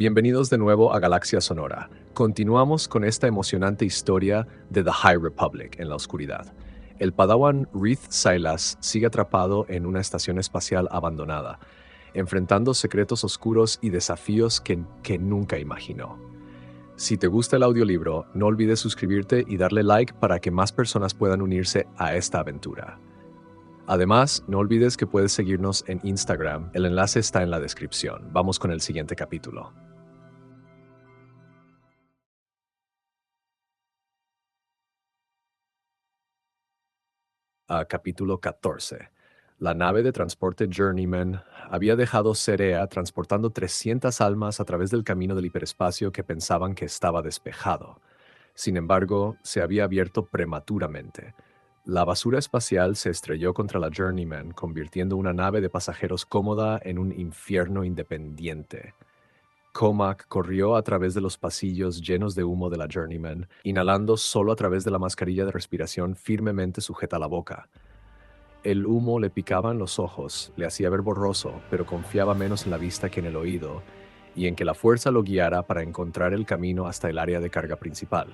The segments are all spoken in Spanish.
Bienvenidos de nuevo a Galaxia Sonora. Continuamos con esta emocionante historia de The High Republic en la oscuridad. El Padawan Reath Silas sigue atrapado en una estación espacial abandonada, enfrentando secretos oscuros y desafíos que nunca imaginó. Si te gusta el audiolibro, no olvides suscribirte y darle like para que más personas puedan unirse a esta aventura. Además, no olvides que puedes seguirnos en Instagram, el enlace está en la descripción. Vamos con el siguiente capítulo. Capítulo 14. La nave de transporte Journeyman había dejado Cerea transportando 300 almas a través del camino del hiperespacio que pensaban que estaba despejado. Sin embargo, se había abierto prematuramente. La basura espacial se estrelló contra la Journeyman, convirtiendo una nave de pasajeros cómoda en un infierno independiente. Comac corrió a través de los pasillos llenos de humo de la Journeyman, inhalando solo a través de la mascarilla de respiración firmemente sujeta a la boca. El humo le picaba en los ojos, le hacía ver borroso, pero confiaba menos en la vista que en el oído, y en que la fuerza lo guiara para encontrar el camino hasta el área de carga principal.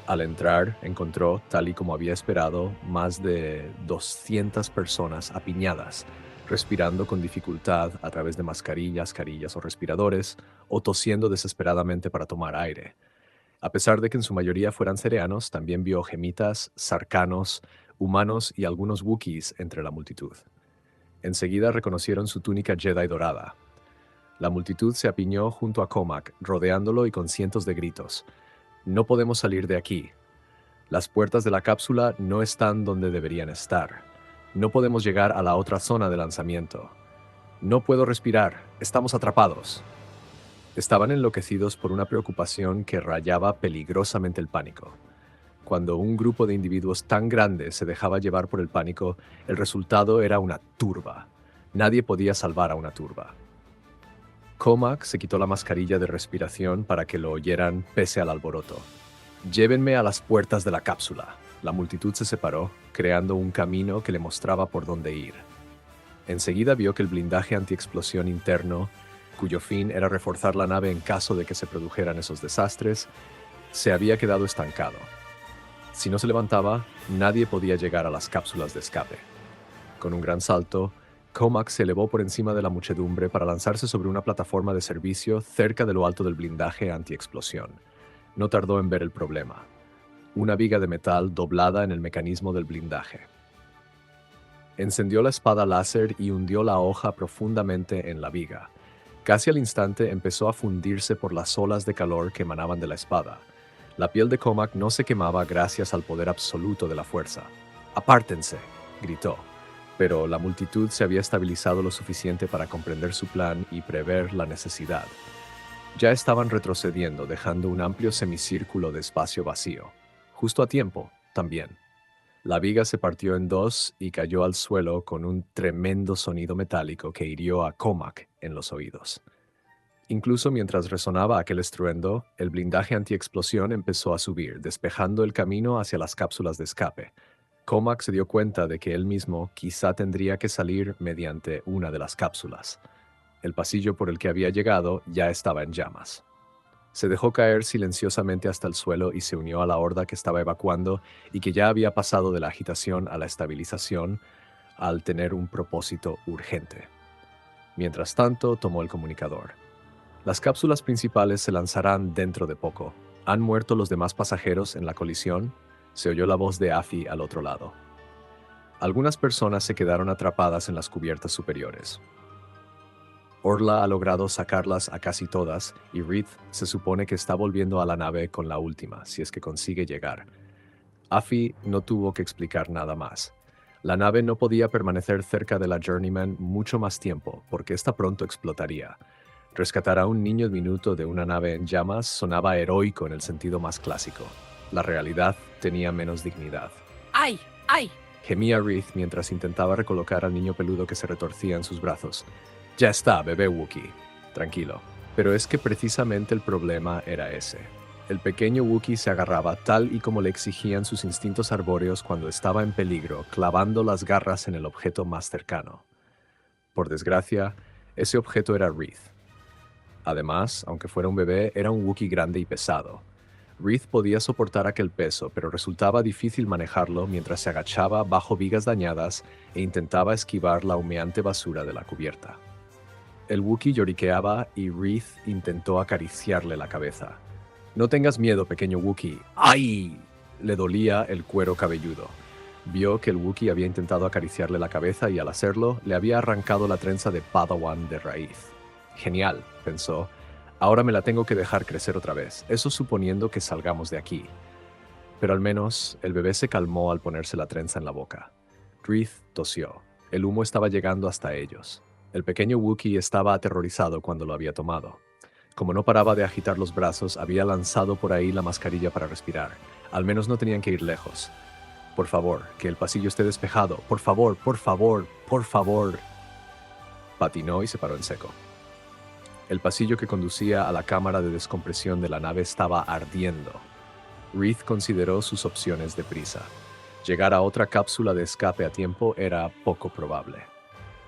Al entrar, encontró, tal y como había esperado, más de 200 personas apiñadas, respirando con dificultad a través de mascarillas, carillas o respiradores, o tosiendo desesperadamente para tomar aire. A pesar de que en su mayoría fueran cereanos, también vio gemitas, sarcanos, humanos y algunos Wookiees entre la multitud. Enseguida reconocieron su túnica Jedi dorada. La multitud se apiñó junto a Comac, rodeándolo y con cientos de gritos. «No podemos salir de aquí. Las puertas de la cápsula no están donde deberían estar. No podemos llegar a la otra zona de lanzamiento. No puedo respirar. Estamos atrapados». Estaban enloquecidos por una preocupación que rayaba peligrosamente el pánico. Cuando un grupo de individuos tan grande se dejaba llevar por el pánico, el resultado era una turba. Nadie podía salvar a una turba. Comac se quitó la mascarilla de respiración para que lo oyeran pese al alboroto. «Llévenme a las puertas de la cápsula». La multitud se separó, creando un camino que le mostraba por dónde ir. Enseguida vio que el blindaje antiexplosión interno, cuyo fin era reforzar la nave en caso de que se produjeran esos desastres, se había quedado estancado. Si no se levantaba, nadie podía llegar a las cápsulas de escape. Con un gran salto, Comac se elevó por encima de la muchedumbre para lanzarse sobre una plataforma de servicio cerca de lo alto del blindaje antiexplosión. No tardó en ver el problema. Una viga de metal doblada en el mecanismo del blindaje. Encendió la espada láser y hundió la hoja profundamente en la viga. Casi al instante empezó a fundirse por las olas de calor que emanaban de la espada. La piel de Comac no se quemaba gracias al poder absoluto de la fuerza. «¡Apártense!», gritó. Pero la multitud se había estabilizado lo suficiente para comprender su plan y prever la necesidad. Ya estaban retrocediendo, dejando un amplio semicírculo de espacio vacío. Justo a tiempo, también. La viga se partió en dos y cayó al suelo con un tremendo sonido metálico que hirió a Comac en los oídos. Incluso mientras resonaba aquel estruendo, el blindaje antiexplosión empezó a subir, despejando el camino hacia las cápsulas de escape. Comac se dio cuenta de que él mismo quizá tendría que salir mediante una de las cápsulas. El pasillo por el que había llegado ya estaba en llamas. Se dejó caer silenciosamente hasta el suelo y se unió a la horda que estaba evacuando y que ya había pasado de la agitación a la estabilización al tener un propósito urgente. Mientras tanto, tomó el comunicador. «Las cápsulas principales se lanzarán dentro de poco. ¿Han muerto los demás pasajeros en la colisión?», se oyó la voz de Afi al otro lado. Algunas personas se quedaron atrapadas en las cubiertas superiores. Orla ha logrado sacarlas a casi todas y Reath se supone que está volviendo a la nave con la última, si es que consigue llegar. Afi no tuvo que explicar nada más. La nave no podía permanecer cerca de la Journeyman mucho más tiempo, porque esta pronto explotaría. Rescatar a un niño diminuto de una nave en llamas sonaba heroico en el sentido más clásico. La realidad tenía menos dignidad. ¡Ay! ¡Ay! Gemía Reath mientras intentaba recolocar al niño peludo que se retorcía en sus brazos. «Ya está, bebé Wookiee. Tranquilo». Pero es que precisamente el problema era ese. El pequeño Wookiee se agarraba tal y como le exigían sus instintos arbóreos cuando estaba en peligro, clavando las garras en el objeto más cercano. Por desgracia, ese objeto era Reath. Además, aunque fuera un bebé, era un Wookiee grande y pesado. Reed podía soportar aquel peso, pero resultaba difícil manejarlo mientras se agachaba bajo vigas dañadas e intentaba esquivar la humeante basura de la cubierta. El Wookiee lloriqueaba y Reed intentó acariciarle la cabeza. No tengas miedo, pequeño Wookiee. ¡Ay! Le dolía el cuero cabelludo. Vio que el Wookiee había intentado acariciarle la cabeza y al hacerlo le había arrancado la trenza de Padawan de raíz. Genial, pensó. Ahora me la tengo que dejar crecer otra vez, eso suponiendo que salgamos de aquí. Pero al menos el bebé se calmó al ponerse la trenza en la boca. Reed tosió. El humo estaba llegando hasta ellos. El pequeño Wookiee estaba aterrorizado cuando lo había tomado. Como no paraba de agitar los brazos, había lanzado por ahí la mascarilla para respirar. Al menos no tenían que ir lejos. Por favor, que el pasillo esté despejado. Por favor, por favor, por favor. Patinó y se paró en seco. El pasillo que conducía a la cámara de descompresión de la nave estaba ardiendo. Reed consideró sus opciones deprisa. Llegar a otra cápsula de escape a tiempo era poco probable.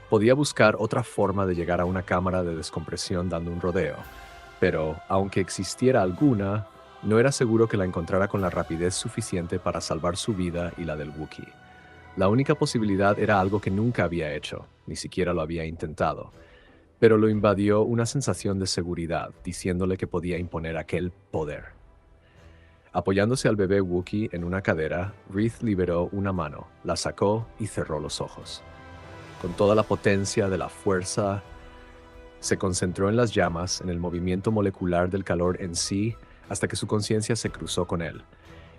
Podía buscar otra forma de llegar a una cámara de descompresión dando un rodeo, pero, aunque existiera alguna, no era seguro que la encontrara con la rapidez suficiente para salvar su vida y la del Wookiee. La única posibilidad era algo que nunca había hecho, ni siquiera lo había intentado, pero lo invadió una sensación de seguridad, diciéndole que podía imponer aquel poder. Apoyándose al bebé Wookiee en una cadera, Reed liberó una mano, la sacó y cerró los ojos. Con toda la potencia de la fuerza, se concentró en las llamas, en el movimiento molecular del calor en sí, hasta que su conciencia se cruzó con él.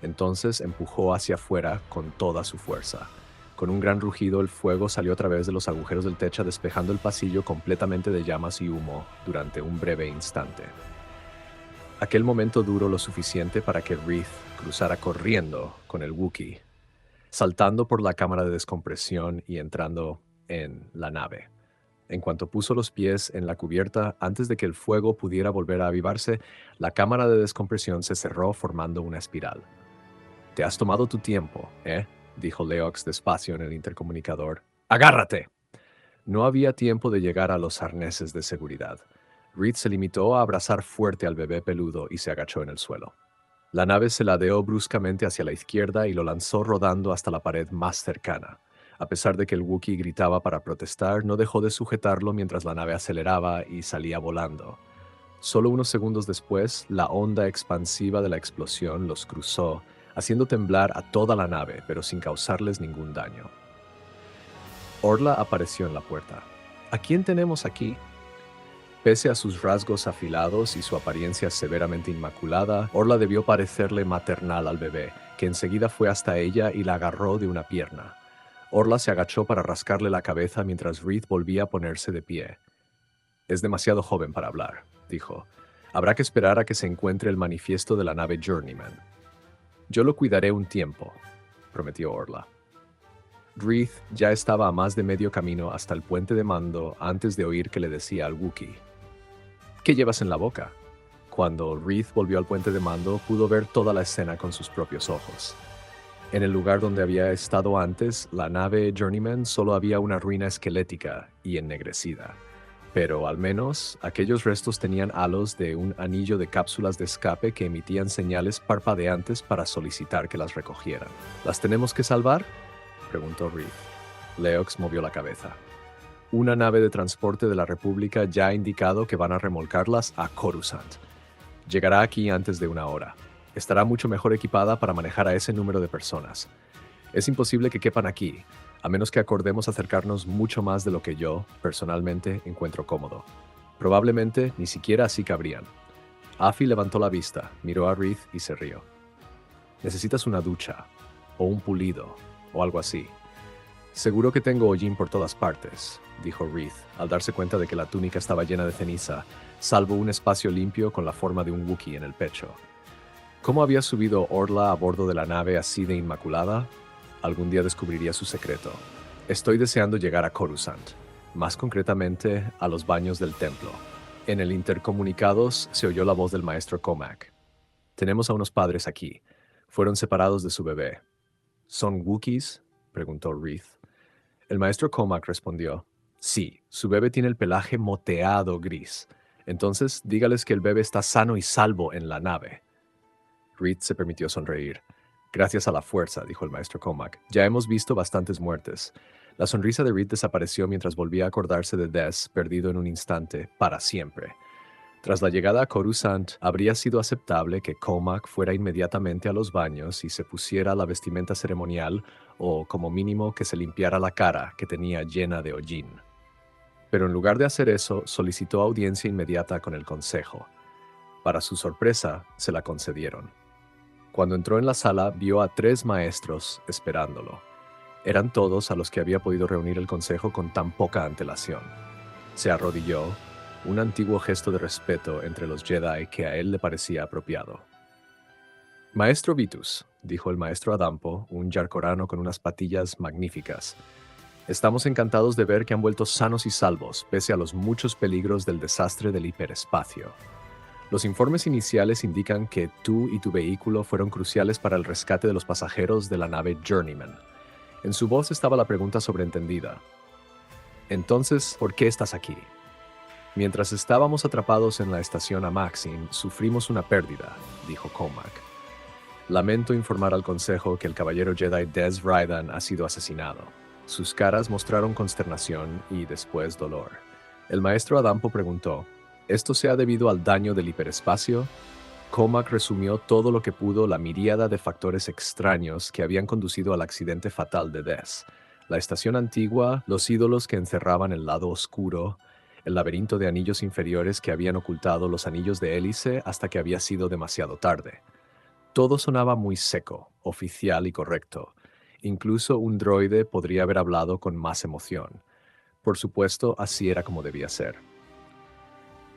Entonces empujó hacia afuera con toda su fuerza. Con un gran rugido, el fuego salió a través de los agujeros del techo, despejando el pasillo completamente de llamas y humo durante un breve instante. Aquel momento duró lo suficiente para que Reed cruzara corriendo con el Wookiee, saltando por la cámara de descompresión y entrando en la nave. En cuanto puso los pies en la cubierta, antes de que el fuego pudiera volver a avivarse, la cámara de descompresión se cerró formando una espiral. «Te has tomado tu tiempo, ¿eh?», dijo Leox despacio en el intercomunicador. «¡Agárrate!». No había tiempo de llegar a los arneses de seguridad. Reed se limitó a abrazar fuerte al bebé peludo y se agachó en el suelo. La nave se ladeó bruscamente hacia la izquierda y lo lanzó rodando hasta la pared más cercana. A pesar de que el Wookiee gritaba para protestar, no dejó de sujetarlo mientras la nave aceleraba y salía volando. Solo unos segundos después, la onda expansiva de la explosión los cruzó, haciendo temblar a toda la nave, pero sin causarles ningún daño. Orla apareció en la puerta. «¿A quién tenemos aquí?». Pese a sus rasgos afilados y su apariencia severamente inmaculada, Orla debió parecerle maternal al bebé, que enseguida fue hasta ella y la agarró de una pierna. Orla se agachó para rascarle la cabeza mientras Reed volvía a ponerse de pie. «Es demasiado joven para hablar», dijo. «Habrá que esperar a que se encuentre el manifiesto de la nave Journeyman». «Yo lo cuidaré un tiempo», prometió Orla. Reed ya estaba a más de medio camino hasta el puente de mando antes de oír que le decía al Wookiee: «¿Qué llevas en la boca?». Cuando Reed volvió al puente de mando, pudo ver toda la escena con sus propios ojos. En el lugar donde había estado antes, la nave Journeyman, solo había una ruina esquelética y ennegrecida. Pero al menos aquellos restos tenían halos de un anillo de cápsulas de escape que emitían señales parpadeantes para solicitar que las recogieran. «¿Las tenemos que salvar?», preguntó Reed. Leox movió la cabeza. «Una nave de transporte de la República ya ha indicado que van a remolcarlas a Coruscant. Llegará aquí antes de una hora. Estará mucho mejor equipada para manejar a ese número de personas. Es imposible que quepan aquí, a menos que acordemos acercarnos mucho más de lo que yo, personalmente, encuentro cómodo. Probablemente ni siquiera así cabrían». Afi levantó la vista, miró a Reed y se rió. «Necesitas una ducha, o un pulido, o algo así». «Seguro que tengo hollín por todas partes», dijo Reed, al darse cuenta de que la túnica estaba llena de ceniza, salvo un espacio limpio con la forma de un Wookiee en el pecho. ¿Cómo había subido Orla a bordo de la nave así de inmaculada? Algún día descubriría su secreto. «Estoy deseando llegar a Coruscant, más concretamente a los baños del templo». En el intercomunicados se oyó la voz del maestro Comac. «Tenemos a unos padres aquí. Fueron separados de su bebé». «¿Son Wookiees?», preguntó Reed. El maestro Comac respondió: «Sí, su bebé tiene el pelaje moteado gris. Entonces, dígales que el bebé está sano y salvo en la nave. Reed se permitió sonreír. Gracias a la fuerza, dijo el maestro Comac. Ya hemos visto bastantes muertes. La sonrisa de Reed desapareció mientras volvía a acordarse de Des, perdido en un instante, para siempre. Tras la llegada a Coruscant, habría sido aceptable que Comac fuera inmediatamente a los baños y se pusiera la vestimenta ceremonial, o como mínimo que se limpiara la cara, que tenía llena de hollín. Pero en lugar de hacer eso, solicitó audiencia inmediata con el consejo. Para su sorpresa, se la concedieron. Cuando entró en la sala, vio a 3 maestros esperándolo. Eran todos a los que había podido reunir el consejo con tan poca antelación. Se arrodilló, un antiguo gesto de respeto entre los Jedi que a él le parecía apropiado. Maestro Vitus, dijo el maestro Adampo, un yarcorano con unas patillas magníficas. Estamos encantados de ver que han vuelto sanos y salvos, pese a los muchos peligros del desastre del hiperespacio. Los informes iniciales indican que tú y tu vehículo fueron cruciales para el rescate de los pasajeros de la nave Journeyman. En su voz estaba la pregunta sobreentendida. Entonces, ¿por qué estás aquí? Mientras estábamos atrapados en la estación Amaxin, sufrimos una pérdida, dijo Comac. Lamento informar al Consejo que el caballero Jedi Des Rydan ha sido asesinado. Sus caras mostraron consternación y después dolor. El maestro Adampo preguntó, ¿esto se ha debido al daño del hiperespacio? Comac resumió todo lo que pudo la miríada de factores extraños que habían conducido al accidente fatal de Des. La estación antigua, los ídolos que encerraban el lado oscuro, el laberinto de anillos inferiores que habían ocultado los anillos de hélice hasta que había sido demasiado tarde. Todo sonaba muy seco, oficial y correcto. Incluso un droide podría haber hablado con más emoción. Por supuesto, así era como debía ser.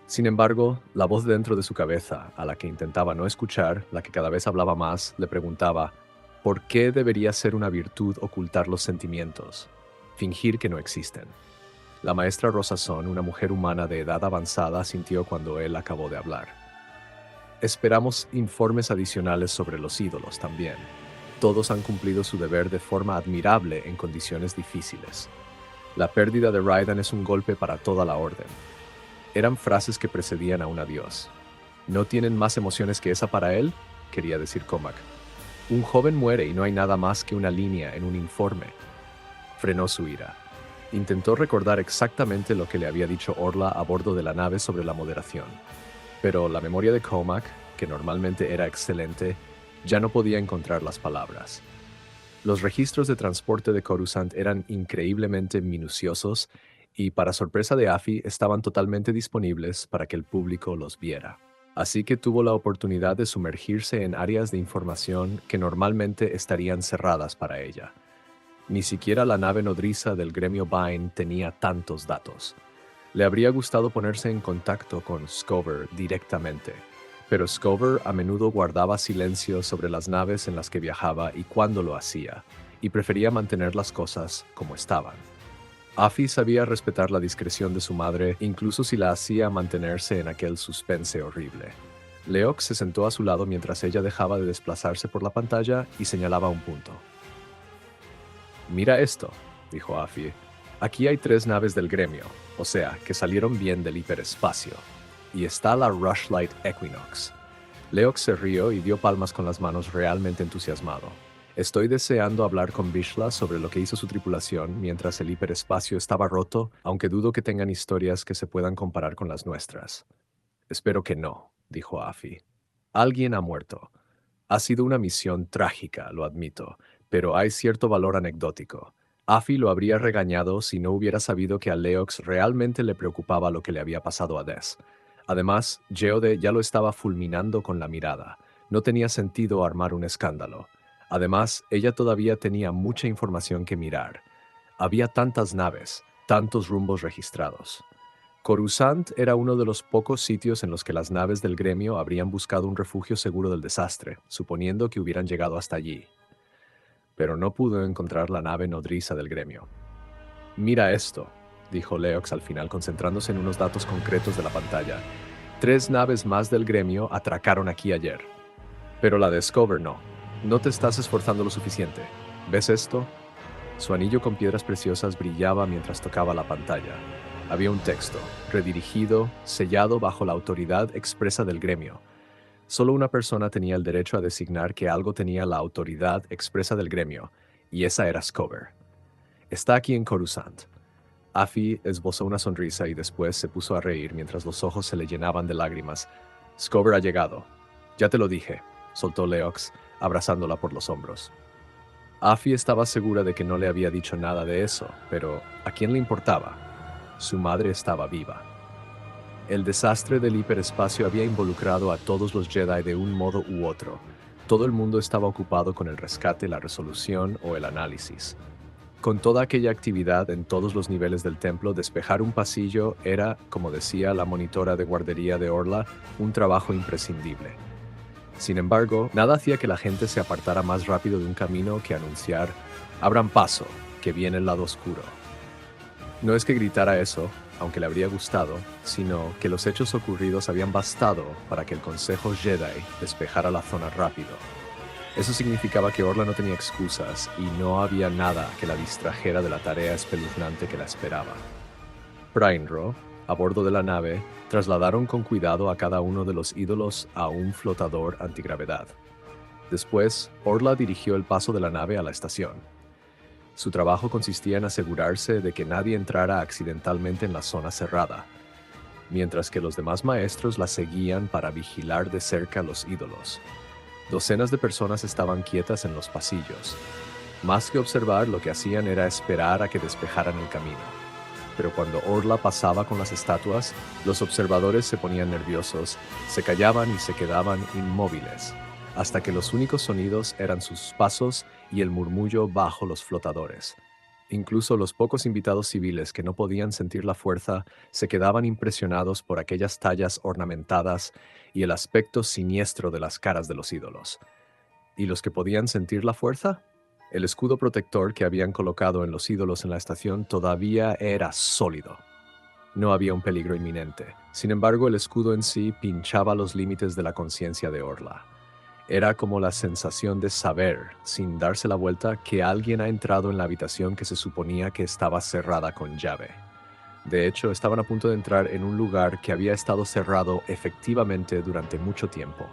Sin embargo, la voz dentro de su cabeza, a la que intentaba no escuchar, la que cada vez hablaba más, le preguntaba, ¿por qué debería ser una virtud ocultar los sentimientos? Fingir que no existen. La maestra Rosazón, una mujer humana de edad avanzada, sintió cuando él acabó de hablar. Esperamos informes adicionales sobre los ídolos también. Todos han cumplido su deber de forma admirable en condiciones difíciles. La pérdida de Rydan es un golpe para toda la orden. Eran frases que precedían a un adiós. ¿No tienen más emociones que esa para él?, quería decir Comac. Un joven muere y no hay nada más que una línea en un informe. Frenó su ira. Intentó recordar exactamente lo que le había dicho Orla a bordo de la nave sobre la moderación. Pero la memoria de Comac, que normalmente era excelente, ya no podía encontrar las palabras. Los registros de transporte de Coruscant eran increíblemente minuciosos y, para sorpresa de Afi, estaban totalmente disponibles para que el público los viera. Así que tuvo la oportunidad de sumergirse en áreas de información que normalmente estarían cerradas para ella. Ni siquiera la nave nodriza del gremio Vine tenía tantos datos. Le habría gustado ponerse en contacto con Scover directamente, pero Scover a menudo guardaba silencio sobre las naves en las que viajaba y cuándo lo hacía, y prefería mantener las cosas como estaban. Afi sabía respetar la discreción de su madre, incluso si la hacía mantenerse en aquel suspense horrible. Leox se sentó a su lado mientras ella dejaba de desplazarse por la pantalla y señalaba un punto. «Mira esto», dijo Afi. «Aquí hay 3 naves del gremio, o sea, que salieron bien del hiperespacio. Y está la Rushlight Equinox». Leox se rió y dio palmas con las manos, realmente entusiasmado. «Estoy deseando hablar con Vishla sobre lo que hizo su tripulación mientras el hiperespacio estaba roto, aunque dudo que tengan historias que se puedan comparar con las nuestras». «Espero que no», dijo Afi. «Alguien ha muerto. Ha sido una misión trágica, lo admito, pero hay cierto valor anecdótico. Afi lo habría regañado si no hubiera sabido que a Leox realmente le preocupaba lo que le había pasado a Des. Además, Geode ya lo estaba fulminando con la mirada. No tenía sentido armar un escándalo. Además, ella todavía tenía mucha información que mirar. Había tantas naves, tantos rumbos registrados. Coruscant era uno de los pocos sitios en los que las naves del gremio habrían buscado un refugio seguro del desastre, suponiendo que hubieran llegado hasta allí. Pero no pudo encontrar la nave nodriza del gremio. «Mira esto», dijo Leox al final, concentrándose en unos datos concretos de la pantalla. 3 naves más del gremio atracaron aquí ayer. Pero la de Scover no. No te estás esforzando lo suficiente. ¿Ves esto? Su anillo con piedras preciosas brillaba mientras tocaba la pantalla. Había un texto, redirigido, sellado bajo la autoridad expresa del gremio. Solo una persona tenía el derecho a designar que algo tenía la autoridad expresa del gremio, y esa era Scober. Está aquí en Coruscant. Afi esbozó una sonrisa y después se puso a reír mientras los ojos se le llenaban de lágrimas. Scober ha llegado. Ya te lo dije, soltó Leox, abrazándola por los hombros. Afi estaba segura de que no le había dicho nada de eso, pero ¿a quién le importaba? Su madre estaba viva. El desastre del hiperespacio había involucrado a todos los Jedi de un modo u otro. Todo el mundo estaba ocupado con el rescate, la resolución o el análisis. Con toda aquella actividad en todos los niveles del templo, despejar un pasillo era, como decía la monitora de guardería de Orla, un trabajo imprescindible. Sin embargo, nada hacía que la gente se apartara más rápido de un camino que anunciar «Abran paso, que viene el lado oscuro». No es que gritara eso, aunque le habría gustado, sino que los hechos ocurridos habían bastado para que el Consejo Jedi despejara la zona rápido. Eso significaba que Orla no tenía excusas y no había nada que la distrajera de la tarea espeluznante que la esperaba. Prainro, a bordo de la nave, trasladaron con cuidado a cada uno de los ídolos a un flotador antigravedad. Después, Orla dirigió el paso de la nave a la estación. Su trabajo consistía en asegurarse de que nadie entrara accidentalmente en la zona cerrada, mientras que los demás maestros la seguían para vigilar de cerca los ídolos. Docenas de personas estaban quietas en los pasillos. Más que observar, lo que hacían era esperar a que despejaran el camino. Pero cuando Orla pasaba con las estatuas, los observadores se ponían nerviosos, se callaban y se quedaban inmóviles, hasta que los únicos sonidos eran sus pasos y el murmullo bajo los flotadores. Incluso los pocos invitados civiles que no podían sentir la fuerza se quedaban impresionados por aquellas tallas ornamentadas y el aspecto siniestro de las caras de los ídolos. ¿Y los que podían sentir la fuerza? El escudo protector que habían colocado en los ídolos en la estación todavía era sólido. No había un peligro inminente. Sin embargo, el escudo en sí pinchaba los límites de la conciencia de Orla. Era como la sensación de saber, sin darse la vuelta, que alguien ha entrado en la habitación que se suponía que estaba cerrada con llave. De hecho, estaban a punto de entrar en un lugar que había estado cerrado efectivamente durante mucho tiempo.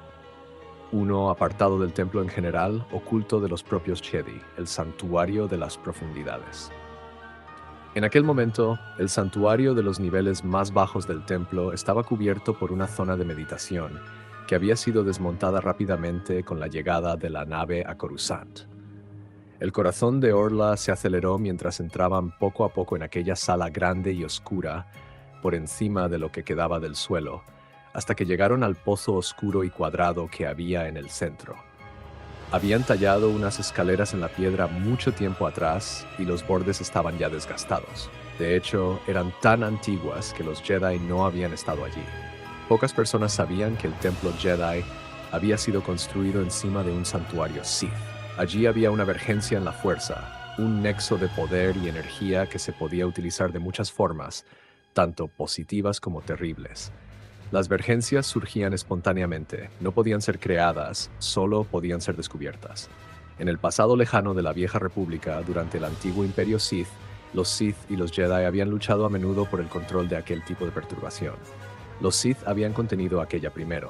Uno apartado del templo en general, oculto de los propios Jedi, el santuario de las profundidades. En aquel momento, el santuario de los niveles más bajos del templo estaba cubierto por una zona de meditación, que había sido desmontada rápidamente con la llegada de la nave a Coruscant. El corazón de Orla se aceleró mientras entraban poco a poco en aquella sala grande y oscura, por encima de lo que quedaba del suelo, hasta que llegaron al pozo oscuro y cuadrado que había en el centro. Habían tallado unas escaleras en la piedra mucho tiempo atrás y los bordes estaban ya desgastados. De hecho, eran tan antiguas que los Jedi no habían estado allí. Pocas personas sabían que el templo Jedi había sido construido encima de un santuario Sith. Allí había una vergencia en la fuerza, un nexo de poder y energía que se podía utilizar de muchas formas, tanto positivas como terribles. Las vergencias surgían espontáneamente, no podían ser creadas, solo podían ser descubiertas. En el pasado lejano de la Vieja República, durante el antiguo Imperio Sith, los Sith y los Jedi habían luchado a menudo por el control de aquel tipo de perturbación. Los Sith habían contenido aquella primero.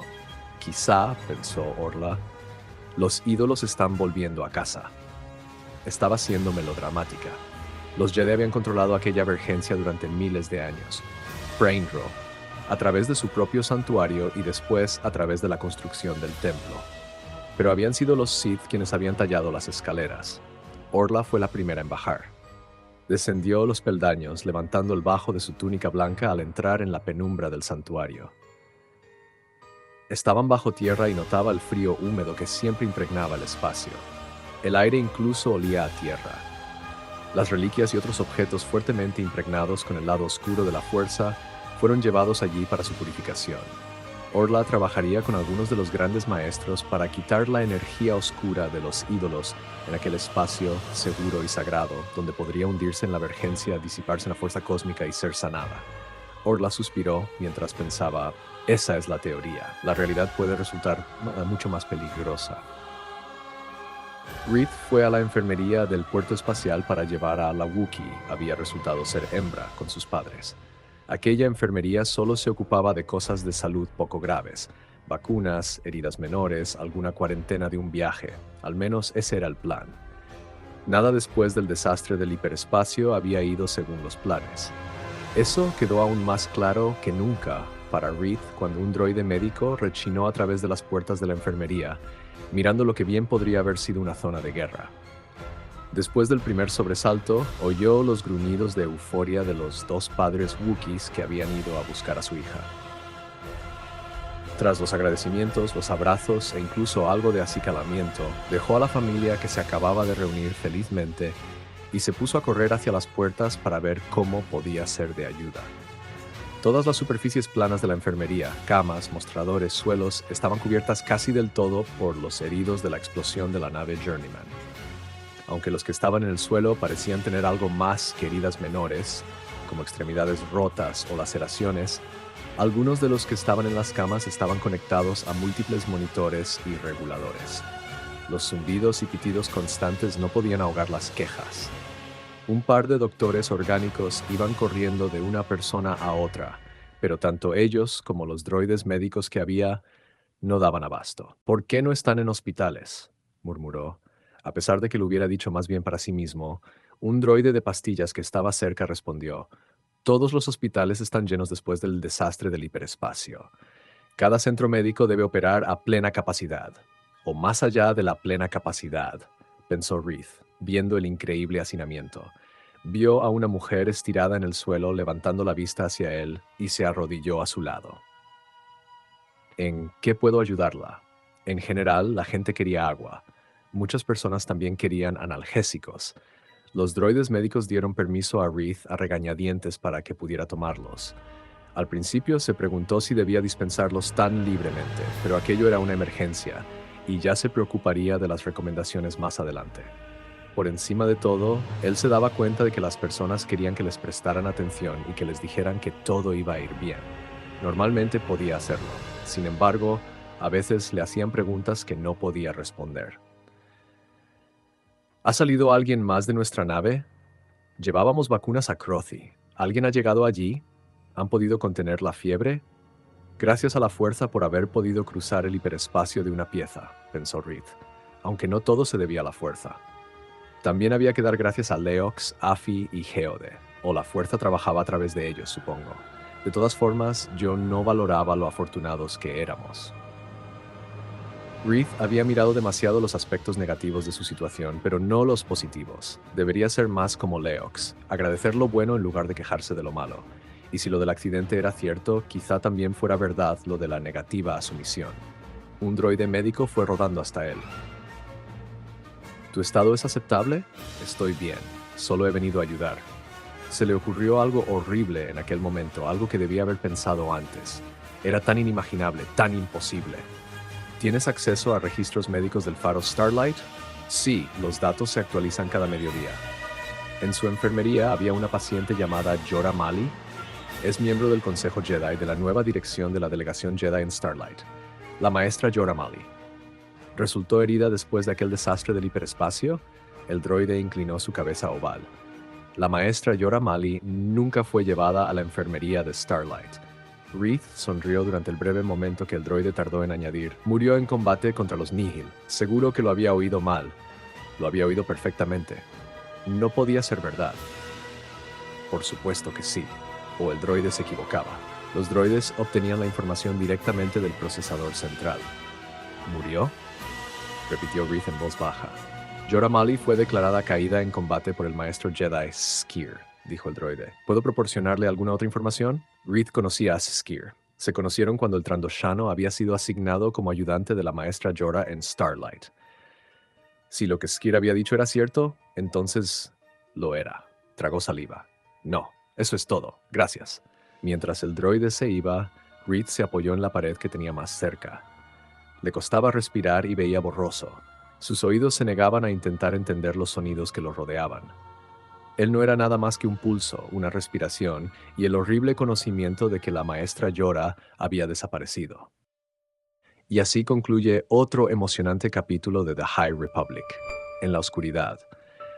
Quizá, pensó Orla, los ídolos están volviendo a casa. Estaba siendo melodramática. Los Jedi habían controlado aquella vergencia durante miles de años. Prainro, a través de su propio santuario y después a través de la construcción del templo. Pero habían sido los Sith quienes habían tallado las escaleras. Orla fue la primera en bajar. Descendió los peldaños, levantando el bajo de su túnica blanca al entrar en la penumbra del santuario. Estaban bajo tierra y notaba el frío húmedo que siempre impregnaba el espacio. El aire incluso olía a tierra. Las reliquias y otros objetos fuertemente impregnados con el lado oscuro de la fuerza fueron llevados allí para su purificación. Orla trabajaría con algunos de los grandes maestros para quitar la energía oscura de los ídolos en aquel espacio seguro y sagrado, donde podría hundirse en la vergencia, disiparse en la fuerza cósmica y ser sanada. Orla suspiró mientras pensaba, esa es la teoría. La realidad puede resultar mucho más peligrosa. Reed fue a la enfermería del puerto espacial para llevar a la Wookiee. Había resultado ser hembra con sus padres. Aquella enfermería solo se ocupaba de cosas de salud poco graves, vacunas, heridas menores, alguna cuarentena de un viaje. Al menos ese era el plan. Nada después del desastre del hiperespacio había ido según los planes. Eso quedó aún más claro que nunca para Reed cuando un droide médico rechinó a través de las puertas de la enfermería, mirando lo que bien podría haber sido una zona de guerra. Después del primer sobresalto, oyó los gruñidos de euforia de los dos padres Wookiees que habían ido a buscar a su hija. Tras los agradecimientos, los abrazos e incluso algo de acicalamiento, dejó a la familia que se acababa de reunir felizmente y se puso a correr hacia las puertas para ver cómo podía ser de ayuda. Todas las superficies planas de la enfermería, camas, mostradores, suelos, estaban cubiertas casi del todo por los heridos de la explosión de la nave Journeyman. Aunque los que estaban en el suelo parecían tener algo más que heridas menores, como extremidades rotas o laceraciones, algunos de los que estaban en las camas estaban conectados a múltiples monitores y reguladores. Los zumbidos y pitidos constantes no podían ahogar las quejas. Un par de doctores orgánicos iban corriendo de una persona a otra, pero tanto ellos como los droides médicos que había no daban abasto. ¿Por qué no están en hospitales?, murmuró. A pesar de que lo hubiera dicho más bien para sí mismo, un droide de pastillas que estaba cerca respondió: todos los hospitales están llenos después del desastre del hiperespacio. Cada centro médico debe operar a plena capacidad, o más allá de la plena capacidad, pensó Reed, viendo el increíble hacinamiento. Vio a una mujer estirada en el suelo levantando la vista hacia él y se arrodilló a su lado. ¿En qué puedo ayudarla? En general, la gente quería agua. Muchas personas también querían analgésicos. Los droides médicos dieron permiso a Reed a regañadientes para que pudiera tomarlos. Al principio se preguntó si debía dispensarlos tan libremente, pero aquello era una emergencia, y ya se preocuparía de las recomendaciones más adelante. Por encima de todo, él se daba cuenta de que las personas querían que les prestaran atención y que les dijeran que todo iba a ir bien. Normalmente podía hacerlo. Sin embargo, a veces le hacían preguntas que no podía responder. ¿Ha salido alguien más de nuestra nave? Llevábamos vacunas a Crothy. ¿Alguien ha llegado allí? ¿Han podido contener la fiebre? Gracias a la fuerza por haber podido cruzar el hiperespacio de una pieza, pensó Reed, aunque no todo se debía a la fuerza. También había que dar gracias a Leox, Afi y Geode, o la fuerza trabajaba a través de ellos, supongo. De todas formas, yo no valoraba lo afortunados que éramos. Reed había mirado demasiado los aspectos negativos de su situación, pero no los positivos. Debería ser más como Leox, agradecer lo bueno en lugar de quejarse de lo malo. Y si lo del accidente era cierto, quizá también fuera verdad lo de la negativa a su misión. Un droide médico fue rodando hasta él. ¿Tu estado es aceptable? Estoy bien. Solo he venido a ayudar. Se le ocurrió algo horrible en aquel momento, algo que debía haber pensado antes. Era tan inimaginable, tan imposible. ¿Tienes acceso a registros médicos del faro Starlight? Sí, los datos se actualizan cada mediodía. En su enfermería había una paciente llamada Jora Mali. Es miembro del Consejo Jedi de la nueva dirección de la delegación Jedi en Starlight. La maestra Jora Mali. ¿Resultó herida después de aquel desastre del hiperespacio? El droide inclinó su cabeza oval. La maestra Jora Mali nunca fue llevada a la enfermería de Starlight. Reed sonrió durante el breve momento que el droide tardó en añadir. Murió en combate contra los Nihil. Seguro que lo había oído mal. Lo había oído perfectamente. No podía ser verdad. Por supuesto que sí. O el droide se equivocaba. Los droides obtenían la información directamente del procesador central. ¿Murió?, repitió Reed en voz baja. Jora Mali fue declarada caída en combate por el maestro Jedi Skir, dijo el droide. ¿Puedo proporcionarle alguna otra información? Reed conocía a Skir. Se conocieron cuando el Trandoshano había sido asignado como ayudante de la maestra Jora en Starlight. Si lo que Skir había dicho era cierto, entonces lo era. Tragó saliva. No, eso es todo. Gracias. Mientras el droide se iba, Reed se apoyó en la pared que tenía más cerca. Le costaba respirar y veía borroso. Sus oídos se negaban a intentar entender los sonidos que lo rodeaban. Él no era nada más que un pulso, una respiración y el horrible conocimiento de que la maestra Jora había desaparecido. Y así concluye otro emocionante capítulo de The High Republic. En la oscuridad,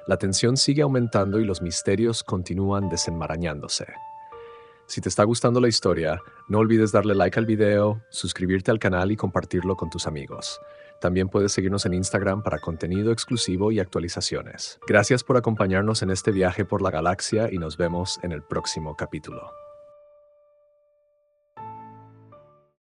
la tensión sigue aumentando y los misterios continúan desenmarañándose. Si te está gustando la historia, no olvides darle like al video, suscribirte al canal y compartirlo con tus amigos. También puedes seguirnos en Instagram para contenido exclusivo y actualizaciones. Gracias por acompañarnos en este viaje por la galaxia y nos vemos en el próximo capítulo.